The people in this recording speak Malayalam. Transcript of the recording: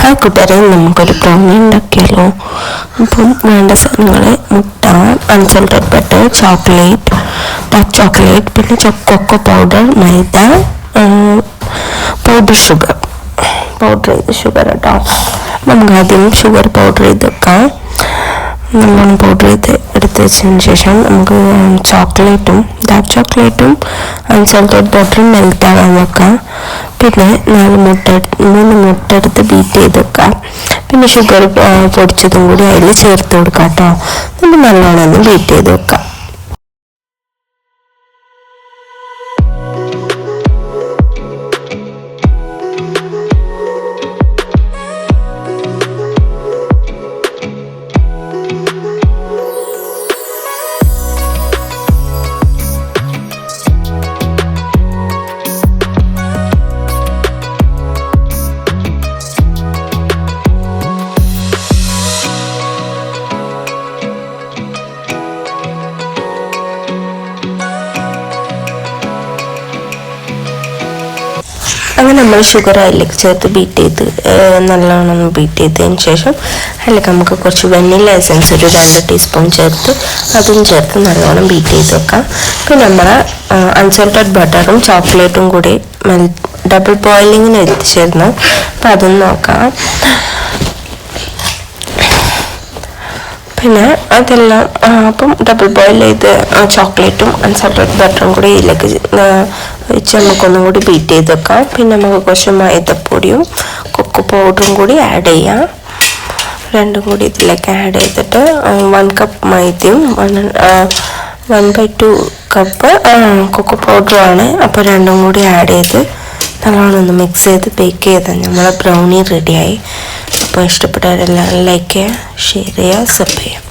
ഹായ് കൂട്ടുകാരെ, നമുക്കൊരു ബ്രൗണി ഉണ്ടാക്കിയല്ലോ. അപ്പം വേണ്ട സാധനങ്ങൾ: മുട്ട, unsalted butter, chocolate, dark chocolate, പിന്നെ കൊക്കോ പൗഡർ, മൈദ, പൗഡർ ചെയ്ത ഷുഗർ കേട്ടോ. നമുക്ക് ആദ്യം ഷുഗർ പൗഡർ ചെയ്ത് വെക്കാം. നല്ലോണം പൗഡർ ചെയ്ത് എടുത്ത് വെച്ചതിന് ശേഷം നമുക്ക് ഡാർക്ക് ചോക്ലേറ്റും അൺസോൾട്ടഡ് ബട്ടറും മെൽറ്റ് ആകാൻ വെക്കാം. പിന്നെ 3 മുട്ട എടുത്ത് ബീറ്റ് ചെയ്ത് വെക്കാം. പിന്നെ ഷുഗർ പൊടിച്ചതും കൂടി അതിൽ ചേർത്ത് കൊടുക്കാം കേട്ടോ. നമ്മൾ നല്ലോണം ഒന്ന് ബീറ്റ് ചെയ്ത് വെക്കാം. അങ്ങനെ നമ്മൾ ഷുഗർ അതിലേക്ക് ചേർത്ത് നല്ലോണം ബീറ്റ് ചെയ്തതിന് ശേഷം അതിലേക്ക് നമുക്ക് കുറച്ച് വെനില എസൻസ് ഒരു 2 ടീസ്പൂൺ ചേർത്ത് നല്ലോണം ബീറ്റ് ചെയ്ത് വെക്കാം. പിന്നെ നമ്മൾ അൺസോൾട്ടഡ് ബട്ടറും ചോക്ലേറ്റും കൂടി ഡബിൾ ബോയിലിങ്ങിന് എത്തിച്ചേർന്നു. അപ്പം അതൊന്ന് നോക്കാം. പിന്നെ അതെല്ലാം അപ്പം ഡബിൾ ബോയിൽ ചെയ്ത് ചോക്ലേറ്റും അൺസോൾട്ടഡ് ബട്ടറും കൂടി ഇതിലേക്ക് വെച്ച് നമുക്കൊന്നും കൂടി ബീറ്റ് ചെയ്ത് വെക്കാം. പിന്നെ നമുക്ക് കുറച്ച് മൈദപ്പൊടിയും കൊക്കോ പൗഡറും കൂടി ആഡ് ചെയ്യാം. രണ്ടും കൂടി ഇതിലേക്ക് ആഡ് ചെയ്തിട്ട് 1 കപ്പ് മൈദയും 1/2 കപ്പ് കൊക്കോ പൗഡറുമാണ്. അപ്പോൾ രണ്ടും കൂടി ആഡ് ചെയ്ത് നല്ലോണം ഒന്ന് മിക്സ് ചെയ്ത് ബേക്ക് ചെയ്താൽ നമ്മളെ ബ്രൗണി റെഡിയായി. അപ്പോൾ ഇഷ്ടപ്പെട്ടവരെല്ലാം ലൈക്ക് ചെയ്യുക, ഷെയർ ചെയ്യുക, സബ് ചെയ്യുക.